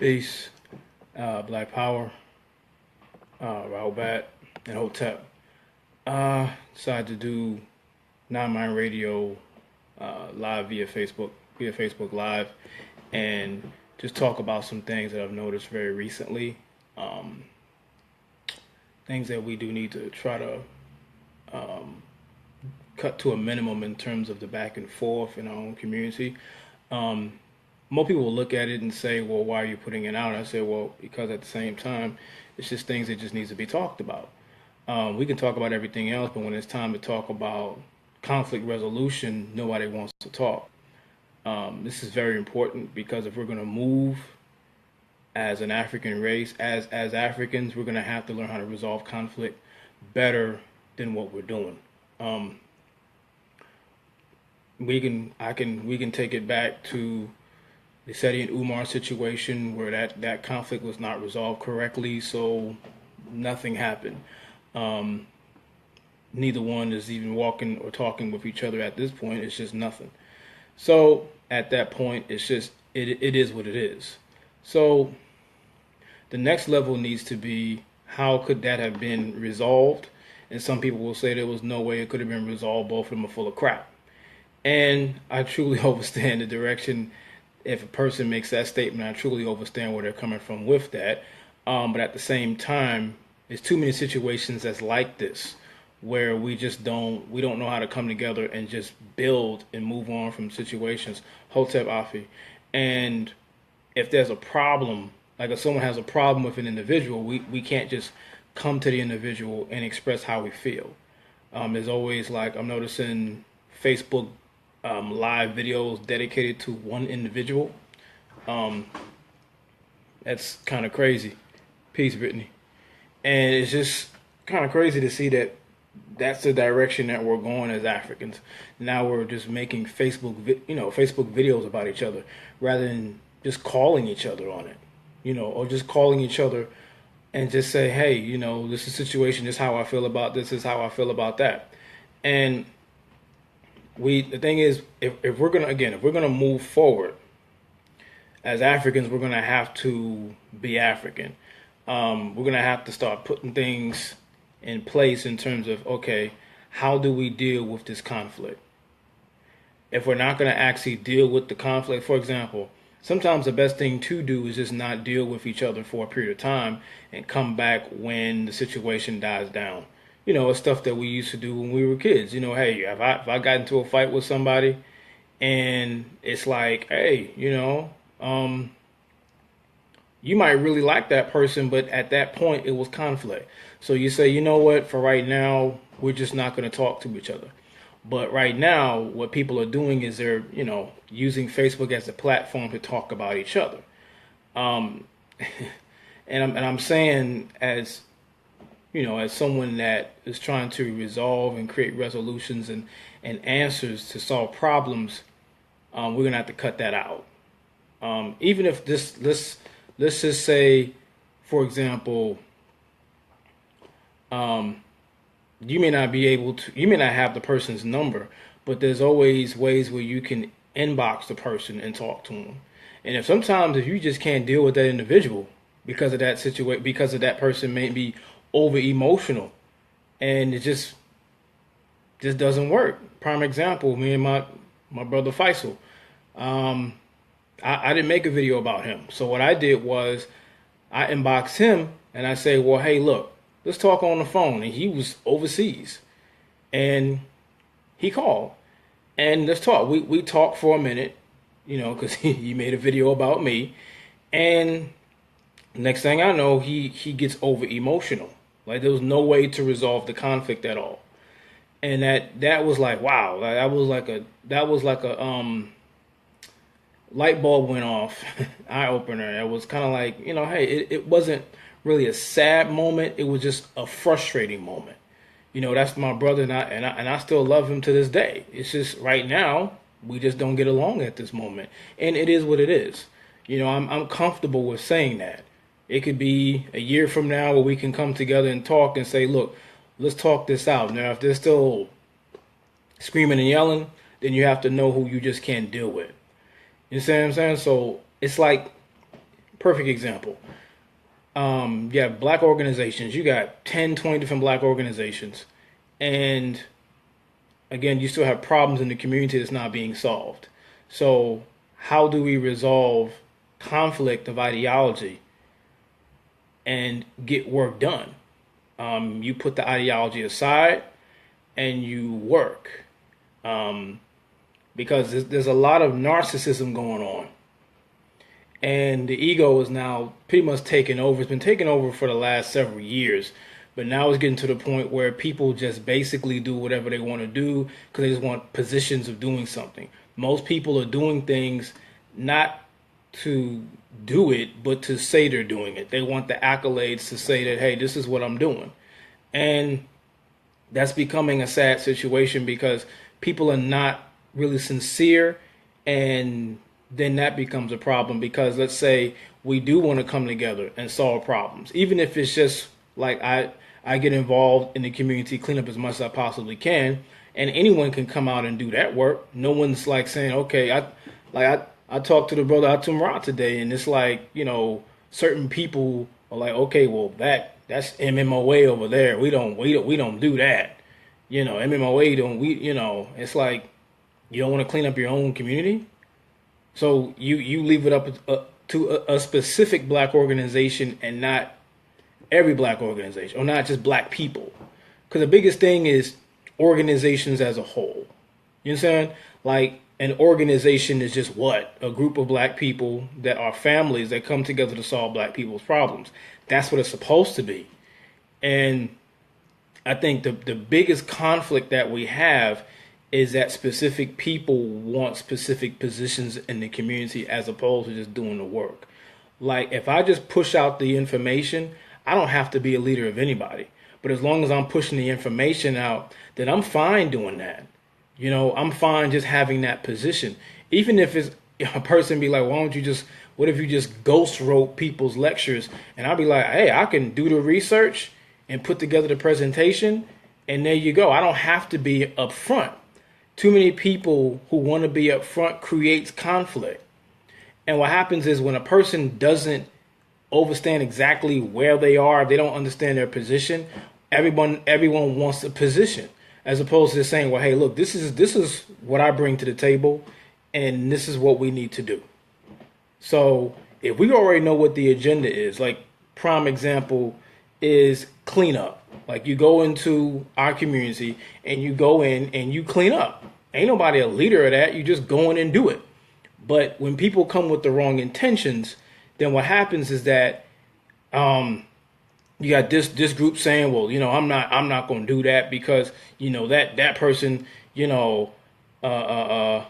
Peace, Black Power, Rahubat, and Hotep. Decided to do Non-Mind Radio live via Facebook Live, and just talk about some things that I've noticed very recently. Um, Things that we do need to try to um, cut to a minimum in terms of the back and forth in our own community. Um, More people will look at it and say, well, why are you putting it out? I say, well, because at the same time, it's just things that just needs to be talked about. We can talk about everything else, but when it's time to talk about conflict resolution, nobody wants to talk. This is very important because if we're going to move as an African race, as Africans, we're going to have to learn how to resolve conflict better than what we're doing. Um, we can take it back to the Seti and Umar situation where that conflict was not resolved correctly, so nothing happened. Um, Neither one is even walking or talking with each other at this point. It's just nothing. So at that point, it is what it is. So the next level needs to be how could that have been resolved? And some people will say there was no way it could have been resolved. Both of them are full of crap. And I truly understand the direction. If a person makes that statement, I truly understand where they're coming from with that. But at the same time, there's too many situations that's like this where we don't know how to come together and just build and move on from situations. Hotep Afi. And if there's a problem, like if someone has a problem with an individual, we can't just come to the individual and express how we feel. There's always like I'm noticing Facebook live videos dedicated to one individual. Um, that's kind of crazy. Peace, Brittany. And it's just kind of crazy to see that that's the direction that we're going as Africans. Now we're just making Facebook videos about each other rather than just calling each other on it, or just calling each other and just say, hey, this is a situation. This is how I feel about this. This is how I feel about that. And the thing is, if we're gonna move forward as Africans, we're gonna have to be African. We're gonna have to start putting things in place in terms of, okay, how do we deal with this conflict? If we're not gonna actually deal with the conflict, for example, sometimes the best thing to do is just not deal with each other for a period of time and come back when the situation dies down. It's stuff that we used to do when we were kids. Hey, if I got into a fight with somebody and it's like, hey, you might really like that person, but at that point it was conflict. So you say, you know what, for right now, we're just not going to talk to each other. But right now, what people are doing is they're, using Facebook as a platform to talk about each other. Um, and I'm saying as someone that is trying to resolve and create resolutions and answers to solve problems, we're gonna have to cut that out. Even if let's just say, for example, um, you may not have the person's number, but there's always ways where you can inbox the person and talk to them. And if you just can't deal with that individual because of that situation, because of that person may be over emotional, and it just doesn't work. Prime example, me and my brother Faisal. Um, I didn't make a video about him. So what I did was I inboxed him and I say, well, hey, look, let's talk on the phone. And he was overseas and he called and let's talk. We talked for a minute, because he made a video about me. And next thing I know, he gets over emotional. Like there was no way to resolve the conflict at all. And that was like, wow, that was like a light bulb went off, eye opener. It was kind of like, hey, it wasn't really a sad moment. It was just a frustrating moment. That's my brother, and I still love him to this day. It's just right now we just don't get along at this moment, and it is what it is. I'm comfortable with saying that. It could be a year from now where we can come together and talk and say, look, let's talk this out. Now, if they're still screaming and yelling, then you have to know who you just can't deal with. You see what I'm saying? So it's like Perfect example. You have black organizations. You got 10, 20 different black organizations. And again, you still have problems in the community that's not being solved. So how do we resolve conflict of ideology and get work done? You put the ideology aside and you work. Because there's a lot of narcissism going on. And the ego is now pretty much taken over. It's been taken over for the last several years. But now it's getting to the point where people just basically do whatever they want to do because they just want positions of doing something. Most people are doing things not to do it, but to say they're doing it. They want the accolades to say that, hey, this is what I'm doing. And that's becoming a sad situation because people are not really sincere, and then that becomes a problem because let's say we do want to come together and solve problems, even if it's just like I get involved in the community, clean up as much as I possibly can, and anyone can come out and do that work. No one's like saying, okay, I talked to the brother Atum Ra today, and it's like, you know, certain people are like, okay, well that's MMOA over there. We don't do that. You know, MMOA it's like you don't want to clean up your own community. So you leave it up to a specific black organization and not every black organization, or not just black people. Because the biggest thing is organizations as a whole. You understand? Like an organization is just what? A group of black people that are families that come together to solve black people's problems. That's what it's supposed to be. And I think the biggest conflict that we have is that specific people want specific positions in the community as opposed to just doing the work. Like if I just push out the information, I don't have to be a leader of anybody. But as long as I'm pushing the information out, then I'm fine doing that. You know, I'm fine just having that position. Even if it's a person be like, what if you just ghost wrote people's lectures? And I'll be like, hey, I can do the research and put together the presentation. And there you go. I don't have to be upfront. Too many people who want to be up front creates conflict. And what happens is when a person doesn't understand exactly where they are, if they don't understand their position, everyone wants a position, as opposed to just saying, well, hey, look, this is what I bring to the table, and this is what we need to do. So if we already know what the agenda is, like prime example is cleanup. Like you go into our community and you go in and you clean up. Ain't nobody a leader of that. You just go in and do it. But when people come with the wrong intentions, then what happens is that you got this group saying, well, you know, I'm not going to do that because, you know, that person, you know, I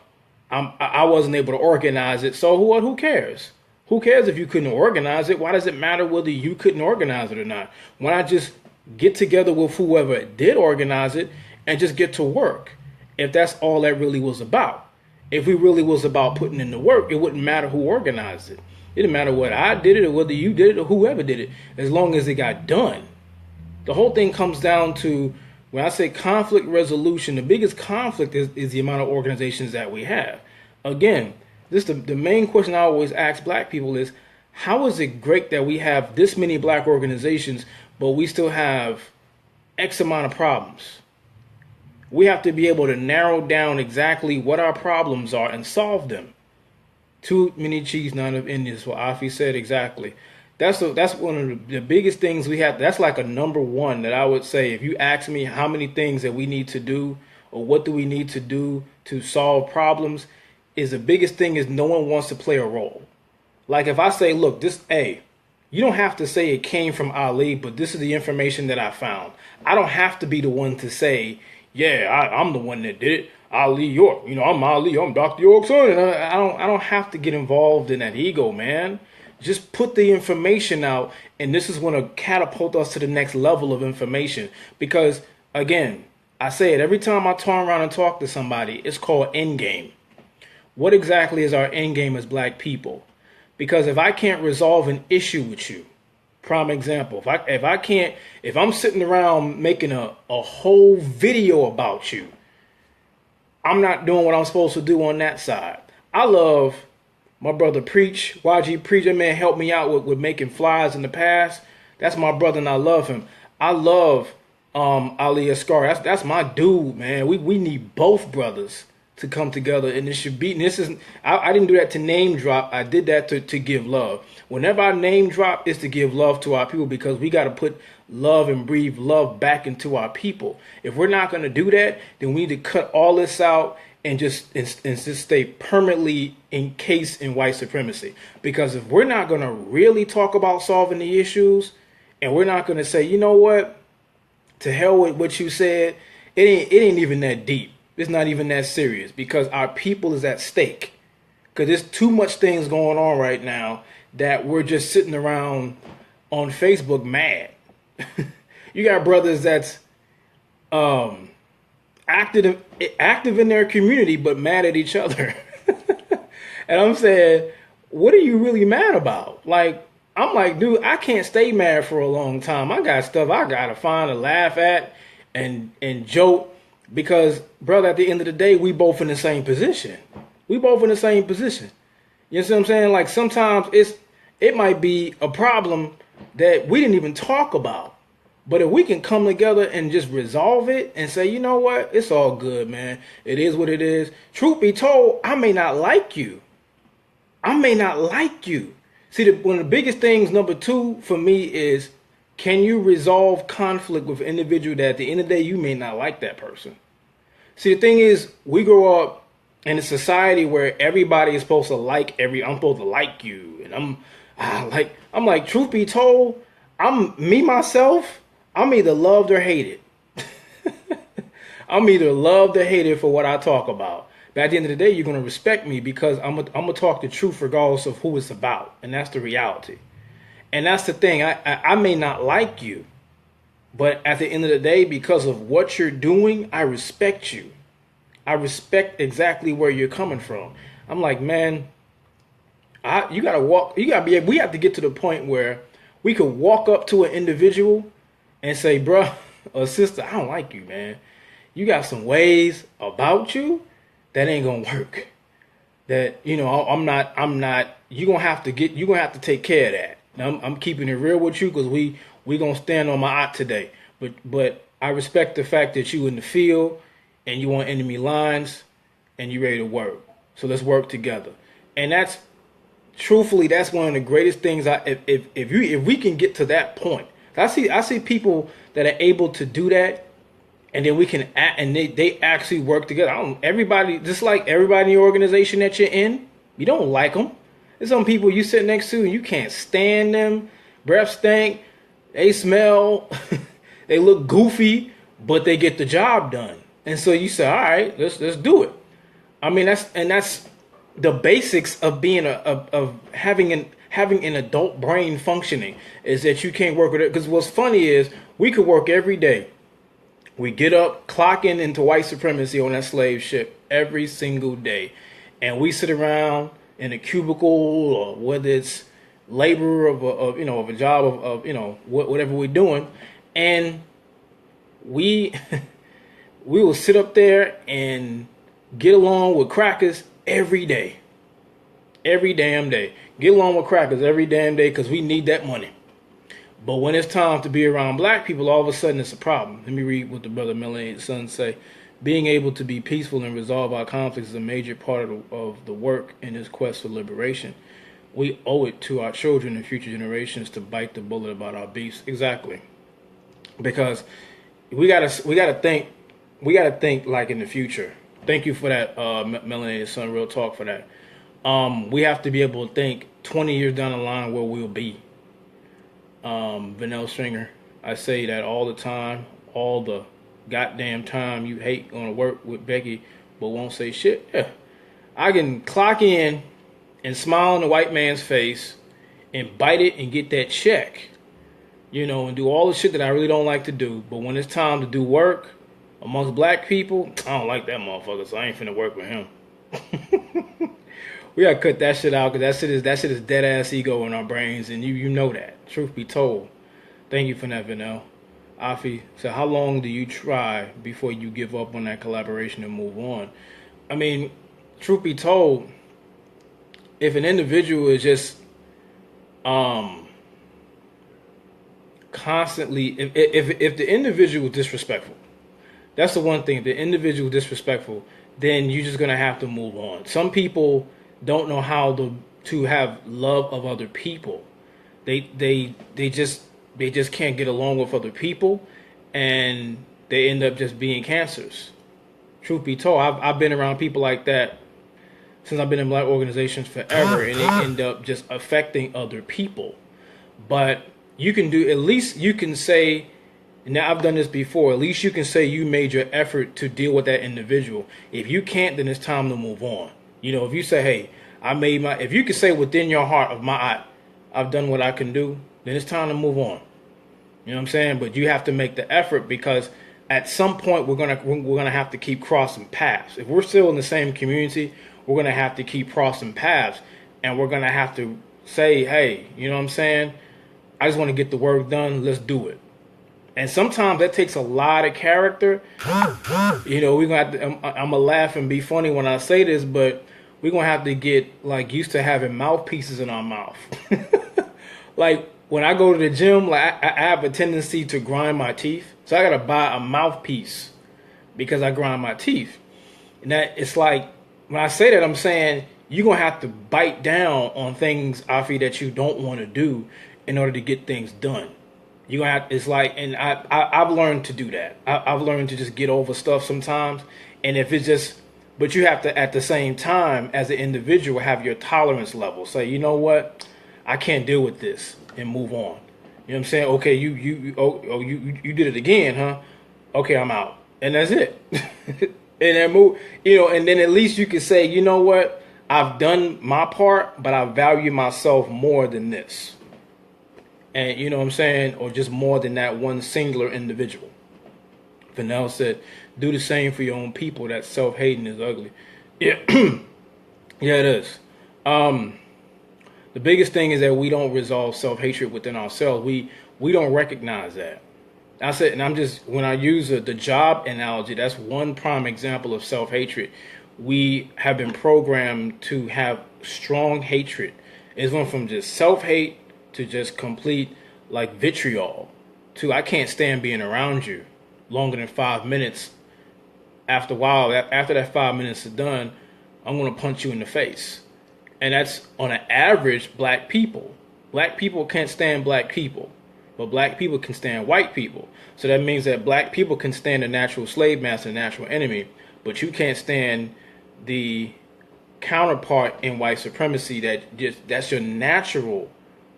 wasn't able to organize it. So what? Who cares? Who cares if you couldn't organize it? Why does it matter whether you couldn't organize it or not? Why not just get together with whoever did organize it and just get to work? If that's all that really was about. If we really was about putting in the work, it wouldn't matter who organized it. It didn't matter whether I did it or whether you did it or whoever did it, as long as it got done. The whole thing comes down to, when I say conflict resolution, the biggest conflict is the amount of organizations that we have. Again, the main question I always ask black people is, how is it great that we have this many black organizations, but we still have X amount of problems? We have to be able to narrow down exactly what our problems are and solve them. Too many chiefs, none of Indians. What Afi said exactly. That's one of the biggest things we have. That's like a number one that I would say. If you ask me how many things that we need to do or what do we need to do to solve problems, is the biggest thing is no one wants to play a role. Like if I say, look, you don't have to say it came from Ali, but this is the information that I found. I don't have to be the one to say, yeah, I'm the one that did it. Ali York, you know, I'm Ali, I'm Dr. York's son. I don't have to get involved in that ego, man. Just put the information out, and this is going to catapult us to the next level of information. Because again, I say it every time I turn around and talk to somebody, it's called endgame. What exactly is our endgame as black people? Because if I can't resolve an issue with you, prime example, if I'm sitting around making a whole video about you, I'm not doing what I'm supposed to do on that side. I love My brother Preach, YG Preach, that man helped me out with making flyers in the past. That's my brother and I love him. I love Ali Ascar. That's my dude, man. We need both brothers to come together, and it should be. And this is I didn't do that to name drop. I did that to give love. Whenever I name drop, it's to give love to our people because we got to put love and breathe love back into our people. If we're not going to do that, then we need to cut all this out and just stay permanently encased in white supremacy. Because if we're not going to really talk about solving the issues, and we're not going to say, you know what, to hell with what you said, it ain't even that deep. It's not even that serious because our people is at stake. Because there's too much things going on right now that we're just sitting around on Facebook mad. You got brothers that's active in their community but mad at each other. And I'm saying, what are you really mad about? Like, I'm like, dude, I can't stay mad for a long time. I got stuff I gotta find to laugh at and joke because, brother, at the end of the day, we both in the same position. We both in the same position. You know what I'm saying? Like sometimes it might be a problem that we didn't even talk about. But if we can come together and just resolve it and say, you know what, it's all good, man. It is what it is. Truth be told, I may not like you. I may not like you. See, one of the biggest things, number two, for me is, can you resolve conflict with an individual that at the end of the day, you may not like that person? See, the thing is, we grow up in a society where everybody is supposed to like I'm supposed to like you. And I'm like, truth be told, myself, I'm either loved or hated. I'm either loved or hated for what I talk about. But at the end of the day, you're going to respect me because I'm going to talk the truth regardless of who it's about. And that's the reality. And that's the thing. I may not like you, but at the end of the day, because of what you're doing, I respect you. I respect exactly where you're coming from. I'm like, man, we have to get to the point where we could walk up to an individual and say, bro or sister, I don't like you, man. You got some ways about you that ain't gonna work. That, you know, I'm not, you're gonna have to take care of that. Now, I'm keeping it real with you because we gonna stand on my ot today. But I respect the fact that you in the field and you on enemy lines and you ready to work. So let's work together. And that's truthfully, that's one of the greatest things. If we can get to that point, I see people that are able to do that. And then we can they actually work together. Everybody, just like everybody in the organization that you're in, you don't like them. There's some people you sit next to and you can't stand them. Breath stink. They smell. They look goofy, but they get the job done. And so you say, all right, let's do it. I mean, that's the basics of being of having an adult brain functioning is that you can't work with it. Because what's funny is we could work every day. We get up, clock into white supremacy on that slave ship every single day. And we sit around in a cubicle or whether it's labor of a job of whatever we're doing. And we will sit up there and get along with crackers every day. Every damn day. Get along with crackers every damn day because we need that money. But when it's time to be around black people, all of a sudden it's a problem. Let me read what the brother Melanated Son say. Being able to be peaceful and resolve our conflicts is a major part of the work in this quest for liberation. We owe it to our children and future generations to bite the bullet about our beefs. Exactly. Because we gotta think like in the future. Thank you for that, Melanated Son, real talk for that. We have to be able to think 20 years down the line where we'll be. Vanilla Stringer, I say that all the time, all the goddamn time. You hate going to work with Becky but won't say shit. Yeah, I can clock in and smile in the white man's face and bite it and get that check, and do all the shit that I really don't like to do. But when it's time to do work amongst black people, I don't like that motherfucker, so I ain't finna work with him. We gotta cut that shit out because that shit is dead ass ego in our brains, and you know that. Truth be told. Thank you for that, Vanell. Afi said, how long do you try before you give up on that collaboration and move on? I mean, truth be told, if an individual is just constantly, if the individual is disrespectful, that's the one thing. If the individual is disrespectful, then you're just gonna have to move on. Some people don't know how to have love of other people. They just can't get along with other people, and they end up just being cancers. Truth be told, I've been around people like that since I've been in black organizations forever, and they end up just affecting other people. But you can do, at least you can say, now I've done this before, at least you can say you made your effort to deal with that individual. If you can't, then it's time to move on. You know, if you say, hey, if you can say within your heart I've done what I can do, then it's time to move on. You know what I'm saying? But you have to make the effort, because at some point we're gonna have to keep crossing paths. If we're still in the same community, we're gonna have to keep crossing paths, and we're gonna have to say, hey, you know what I'm saying? I just want to get the work done. Let's do it. And sometimes that takes a lot of character. You know, we're gonna have to, I'm gonna laugh and be funny when I say this, but we're gonna have to get like used to having mouthpieces in our mouth. Like when I go to the gym, like I have a tendency to grind my teeth, so I gotta buy a mouthpiece because I grind my teeth. And that it's like when I say that, I'm saying you're gonna have to bite down on things, Afi, that you don't want to do in order to get things done. You're gonna have, it's like, and I've learned to do that. I've learned to just get over stuff sometimes, and if it's just, but you have to at the same time as an individual have your tolerance level. Say, you know what, I can't deal with this, and move on. You know what I'm saying? Okay, you did it again, huh? Okay, I'm out, and that's it. And then move, you know, and then at least you can say, you know what, I've done my part, but I value myself more than this. And you know what I'm saying? Or just more than that one singular individual. Fennell said, do the same for your own people. That self-hating is ugly. Yeah. Yeah, it is. The biggest thing is that we don't resolve self-hatred within ourselves. We don't recognize that. I said, and I'm just, when I use the job analogy, that's one prime example of self-hatred. We have been programmed to have strong hatred. It's went from just self-hate to just complete like vitriol to I can't stand being around you longer than 5 minutes. After a while, after that 5 minutes is done, I'm going to punch you in the face. And that's on an average black people. Black people can't stand black people, but black people can stand white people. So that means that black people can stand a natural slave master, a natural enemy, but you can't stand the counterpart in white supremacy that's your natural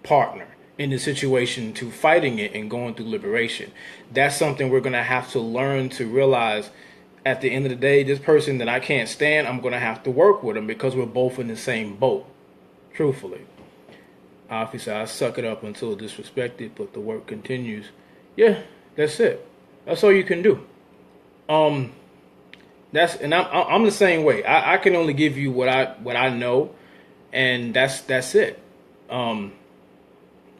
partner in the situation to fighting it and going through liberation. That's something we're going to have to learn to realize. At the end of the day, this person that I can't stand, I'm going to have to work with him because we're both in the same boat. Truthfully. Obviously, I suck it up until disrespected, but the work continues. Yeah, that's it. That's all you can do. I'm the same way. I can only give you what I know, and that's it.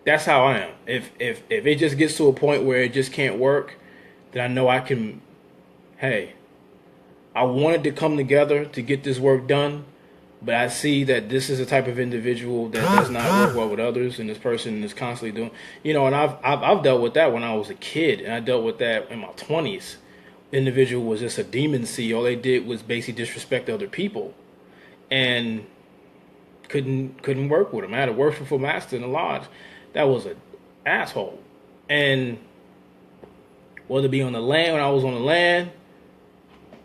That's how I am. If it just gets to a point where it just can't work, then I know I can. Hey, I wanted to come together to get this work done, but I see that this is a type of individual that does not work well with others, and this person is constantly doing, you know. And I've dealt with that when I was a kid, and I dealt with that in my 20s. The individual was just a demon seed. All they did was basically disrespect other people, and couldn't work with them. I had a worshipful master in the lodge that was an asshole, and whether it be on the land when I was on the land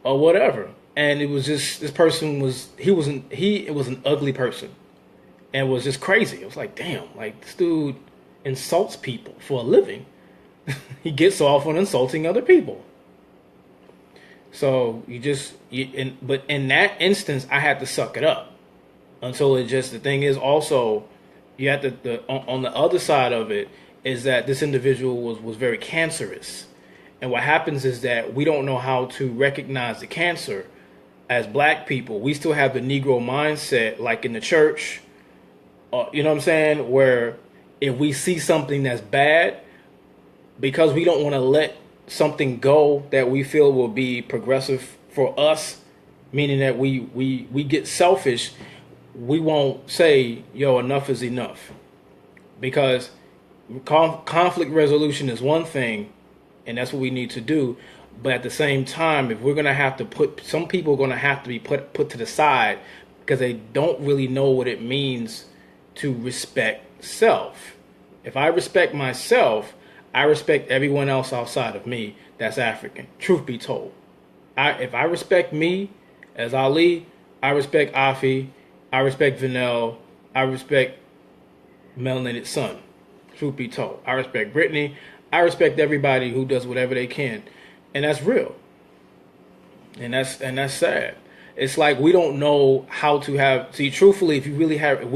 or whatever. And it was just, this person was an ugly person and was just crazy. It was like, damn, like this dude insults people for a living. He gets off on insulting other people. So but in that instance, I had to suck it up until it just, the thing is also, you have to, on the other side of it is that this individual was very cancerous. And what happens is that we don't know how to recognize the cancer as black people. We still have the Negro mindset, like in the church, you know what I'm saying? Where if we see something that's bad, because we don't want to let something go that we feel will be progressive for us, meaning that we get selfish, we won't say, yo, enough is enough. Because conflict resolution is one thing, and that's what we need to do. But at the same time, if we're gonna have to put some people are gonna have to be put to the side because they don't really know what it means to respect self. If I respect myself, I respect everyone else outside of me that's African. Truth be told, if I respect me as Ali, I respect Afi, I respect Vanel, I respect Melanated Sun. Truth be told, I respect Brittany. I respect everybody who does whatever they can, and that's real. And that's sad. It's like we don't know how to have. See, truthfully, if we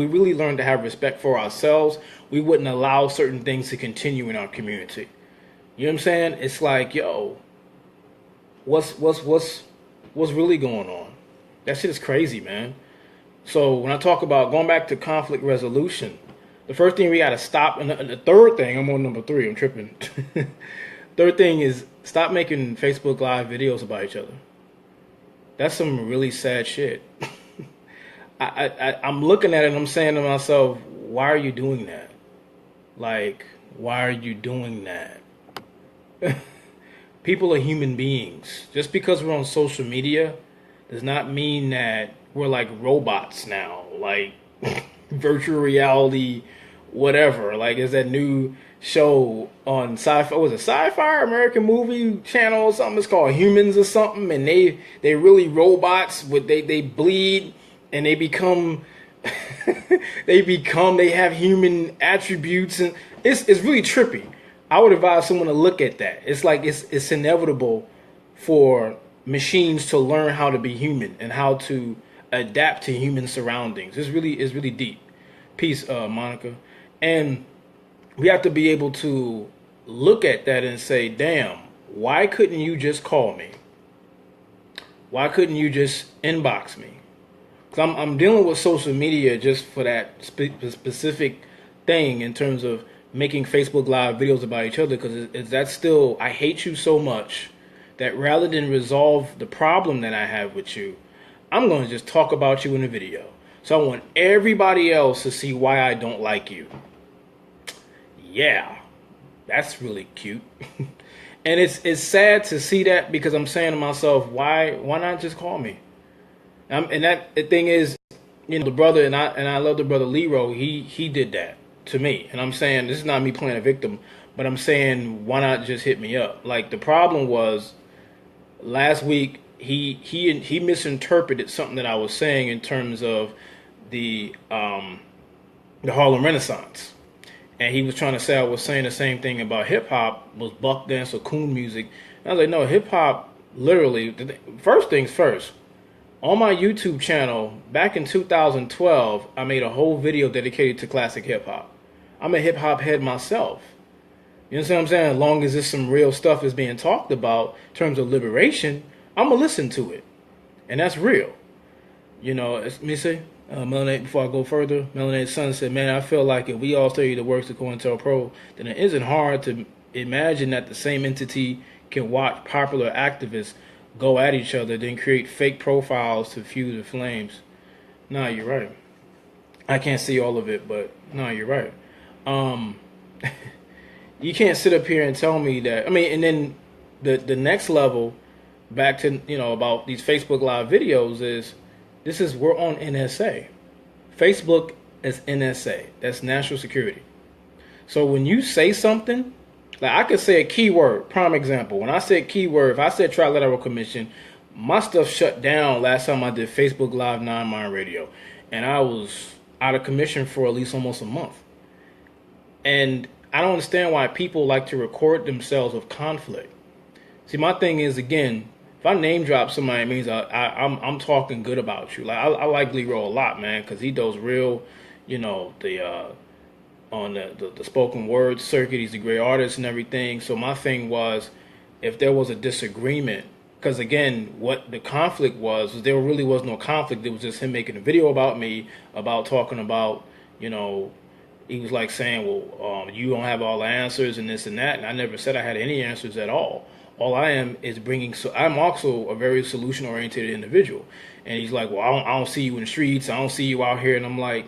really learn to have respect for ourselves, we wouldn't allow certain things to continue in our community. You know what I'm saying? It's like, yo, what's really going on? That shit is crazy, man. So when I talk about going back to conflict resolution, the first thing we got to stop, and the third thing, I'm on number 3, I'm tripping. Third thing is stop making Facebook Live videos about each other. That's some really sad shit. I'm looking at it and I'm saying to myself, why are you doing that? Like, why are you doing that? People are human beings. Just because we're on social media does not mean that we're like robots now. Like, virtual reality, whatever. Like, is that new show on sci-fi? Was it Sci-Fi American movie channel or something? It's called Humans or something, and they really robots. With they bleed and they become they have human attributes, and it's really trippy. I would advise someone to look at that. It's like it's inevitable for machines to learn how to be human and how to adapt to human surroundings. It's really deep. Peace, Monica. And we have to be able to look at that and say, damn, why couldn't you just call me? Why couldn't you just inbox me? Because I'm dealing with social media just for that specific thing in terms of making Facebook Live videos about each other, because that's still, I hate you so much that rather than resolve the problem that I have with you, I'm going to just talk about you in a video. So I want everybody else to see why I don't like you. Yeah, that's really cute. And it's sad to see that, because I'm saying to myself, why not just call me? And that the thing is, you know, the brother, and I love the brother Leroy, he did that to me. And I'm saying, this is not me playing a victim, but I'm saying, why not just hit me up? Like, the problem was last week he misinterpreted something that I was saying in terms of the Harlem Renaissance. And he was trying to say I was saying the same thing about hip hop was buck dance or coon music. And I was like, no, hip hop literally, first things first. On my YouTube channel, back in 2012, I made a whole video dedicated to classic hip hop. I'm a hip hop head myself. You know what I'm saying? As long as there's some real stuff is being talked about in terms of liberation, I'm going to listen to it. And that's real. You know, let me see. Melanated, before I go further, Melanated Sun said, man, I feel like if we all study the works of COINTELPRO, then it isn't hard to imagine that the same entity can watch popular activists go at each other, then create fake profiles to fuel the flames. Nah, you're right. I can't see all of it, but no, you're right. You can't sit up here and tell me that. I mean, and then the next level, back to, you know, about these Facebook Live videos is, we're on NSA. Facebook is NSA. That's national security. So when you say something, like I could say a keyword, prime example. When I said keyword, if I said Trilateral Commission, my stuff shut down last time I did Facebook Live 9 Mind Radio. And I was out of commission for at least almost a month. And I don't understand why people like to record themselves with conflict. See, my thing is, again, if I name drop somebody, it means I'm talking good about you. Like I like Leroy a lot, man, because he does real, you know, on the spoken word circuit. He's a great artist and everything. So my thing was, if there was a disagreement, because again, what the conflict was there really was no conflict. It was just him making a video about me, about talking about, you know, he was like saying, well, you don't have all the answers and this and that. And I never said I had any answers at all. All I am is bringing. So I'm also a very solution oriented individual. And he's like, well, I don't see you in the streets. I don't see you out here. And I'm like,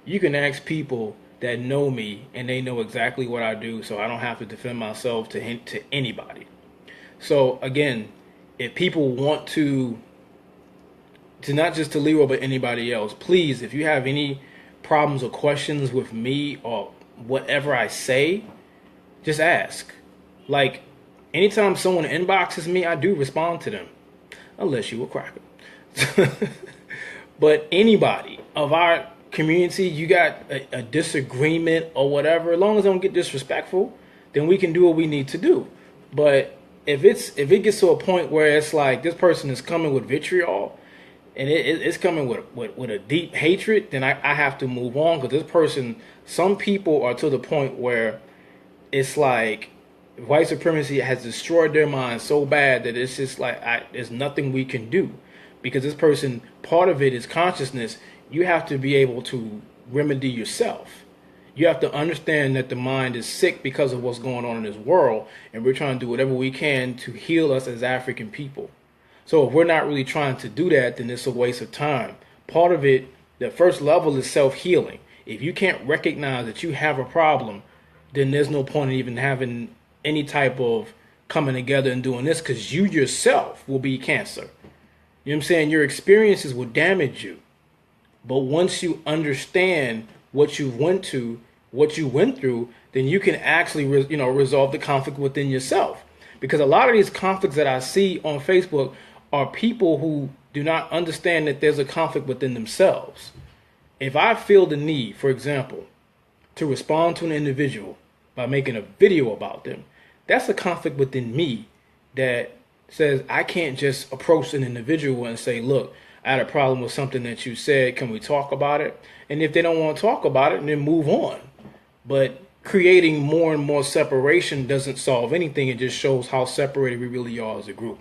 you can ask people that know me and they know exactly what I do. So I don't have to defend myself to anybody. So again, if people want to not just to Leroy, but anybody else, please, if you have any problems or questions with me or whatever I say, just ask. Like, anytime someone inboxes me, I do respond to them, unless you a cracker. But anybody of our community, you got a disagreement or whatever, as long as I don't get disrespectful, then we can do what we need to do. But if it gets to a point where it's like this person is coming with vitriol and it's coming with a deep hatred, then I have to move on, because this person, some people are to the point where it's like white supremacy has destroyed their mind so bad that it's just like there's nothing we can do, because this person, part of it is consciousness. You have to be able to remedy yourself. You have to understand that the mind is sick because of what's going on in this world, and we're trying to do whatever we can to heal us as African people. So if we're not really trying to do that, then it's a waste of time. Part of it, the first level, is self-healing. If you can't recognize that you have a problem, then there's no point in even having any type of coming together and doing this, because you yourself will be cancer. You know what I'm saying? Your experiences will damage you. But once you understand what you went through, then you can actually resolve the conflict within yourself. Because a lot of these conflicts that I see on Facebook are people who do not understand that there's a conflict within themselves. If I feel the need, for example, to respond to an individual by making a video about them, that's a conflict within me that says I can't just approach an individual and say, look, I had a problem with something that you said. Can we talk about it? And if they don't want to talk about it, then move on. But creating more and more separation doesn't solve anything. It just shows how separated we really are as a group.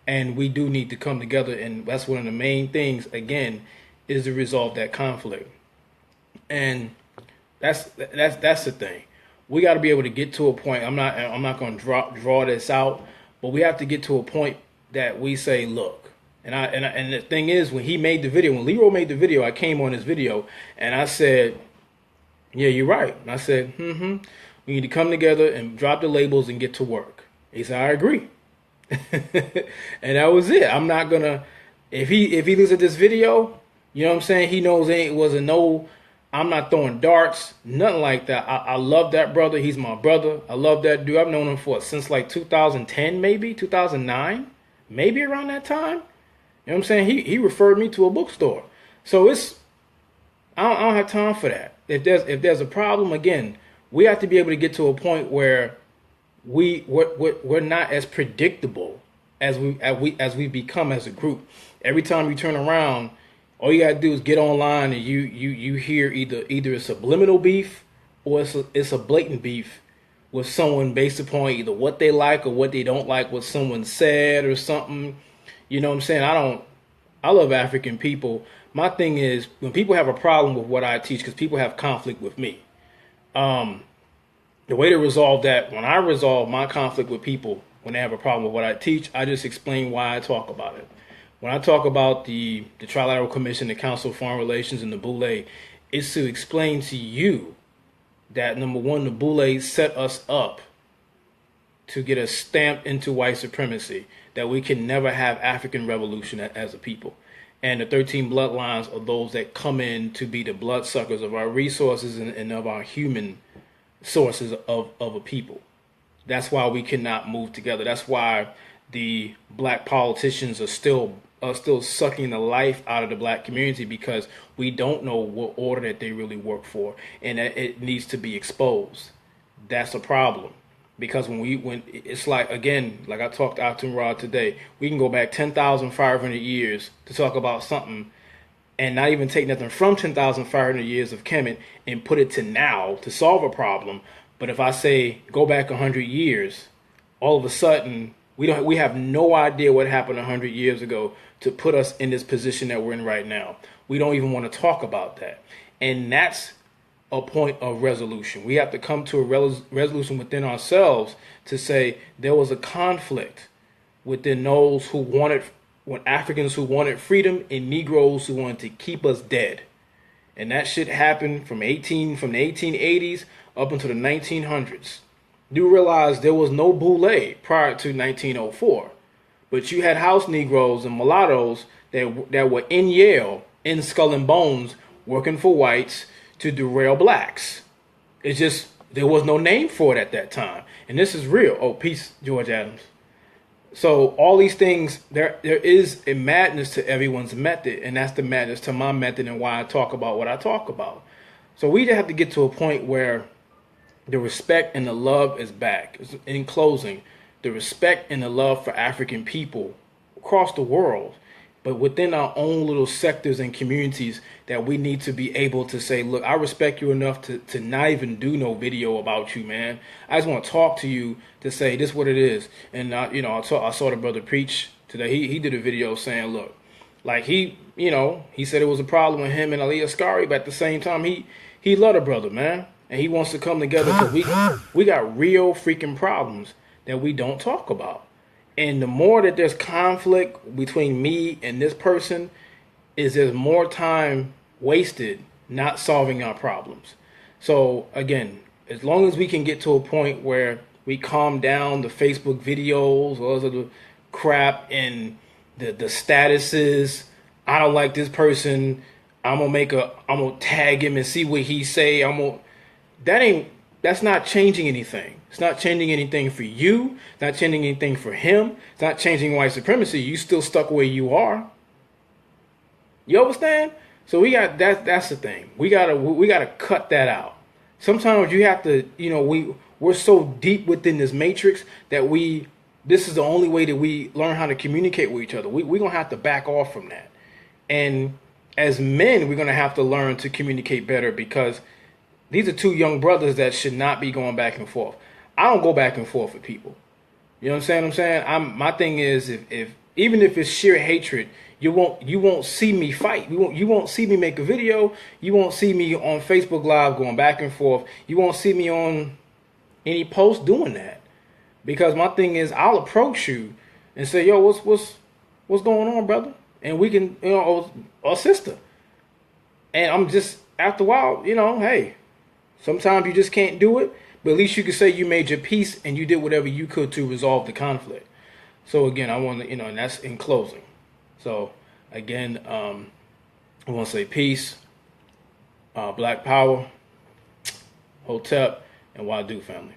And we do need to come together. And that's one of the main things, again, is to resolve that conflict. And that's the thing. We got to be able to get to a point. I'm not going to draw this out, but we have to get to a point that we say, look. And the thing is, when Leroy made the video, I came on his video and I said, yeah, you're right. And I said, we need to come together and drop the labels and get to work. He said, I agree. And that was it. I'm not gonna, if he looks at this video, you know what I'm saying, he knows it was a no. I'm not throwing darts, nothing like that. I love that brother. He's my brother. I love that dude. I've known him since like 2010, maybe 2009, maybe around that time. You know what I'm saying? He referred me to a bookstore. So I don't have time for that. If there's a problem, again, we have to be able to get to a point where we're not as predictable as we become as a group. Every time you turn around, all you gotta do is get online and you hear either a subliminal beef or it's a blatant beef with someone based upon either what they like or what they don't like, what someone said or something. You know what I'm saying? I love African people. My thing is, when people have a problem with what I teach, because people have conflict with me, the way to resolve that, when I resolve my conflict with people, when they have a problem with what I teach, I just explain why I talk about it. When I talk about the Trilateral Commission, the Council of Foreign Relations, and the Boule, it's to explain to you that, number one, the Boule set us up to get us stamped into white supremacy, that we can never have African revolution as a people. And the 13 bloodlines are those that come in to be the bloodsuckers of our resources and of our human sources of a people. That's why we cannot move together. That's why the black politicians are still sucking the life out of the black community, because we don't know what order that they really work for, and that it needs to be exposed. That's a problem, because when it's like, again, like I talked to Atum Rod today, we can go back 10,500 years to talk about something and not even take nothing from 10,500 years of Kemet and put it to now to solve a problem. But if I say go back 100 years, all of a sudden we have no idea what happened 100 years ago to put us in this position that we're in right now. We don't even want to talk about that. And that's a point of resolution. We have to come to a resolution within ourselves to say there was a conflict within those who wanted, when Africans who wanted freedom and Negroes who wanted to keep us dead. And that shit happened from the 1880s up until the 1900s. You realize there was no boule prior to 1904, but you had house Negroes and mulattoes that were in Yale, in Skull and Bones, working for whites to derail blacks. It's just there was no name for it at that time, and this is real. Oh, peace, George Adams. So all these things, there is a madness to everyone's method, and that's the madness to my method and why I talk about what I talk about. So we just have to get to a point where the respect and the love is back. In closing, the respect and the love for African people across the world, but within our own little sectors and communities, that we need to be able to say, look, I respect you enough to not even do no video about you, man. I just want to talk to you to say this is what it is. And I saw the brother preach today. He did a video saying, look, like he said it was a problem with him and Ali Asghari, but at the same time, he loved the brother, man. And he wants to come together because we got real freaking problems that we don't talk about. And the more that there's conflict between me and this person, there's more time wasted not solving our problems. So again, as long as we can get to a point where we calm down the Facebook videos, all of the crap and the statuses, I don't like this person, I'm gonna tag him and see what he say. That's not changing anything. It's not changing anything for you. It's not changing anything for him. It's not changing white supremacy. You still stuck where you are. You understand? So we got that's the thing. We gotta cut that out. Sometimes you have to, we're so deep within this matrix that this is the only way that we learn how to communicate with each other. We're gonna have to back off from that. And as men, we're gonna have to learn to communicate better, because these are two young brothers that should not be going back and forth. I don't go back and forth with people. You know what I'm saying? My thing is, if even if it's sheer hatred, you won't see me fight. You won't see me make a video. You won't see me on Facebook Live going back and forth. You won't see me on any post doing that, because my thing is, I'll approach you and say, yo, what's going on, brother? And we can, or sister. And I'm just, after a while, hey, sometimes you just can't do it, but at least you can say you made your peace and you did whatever you could to resolve the conflict. So again, I want to, and that's in closing. So again, I want to say peace, Black Power, Hotep, and Wadu family.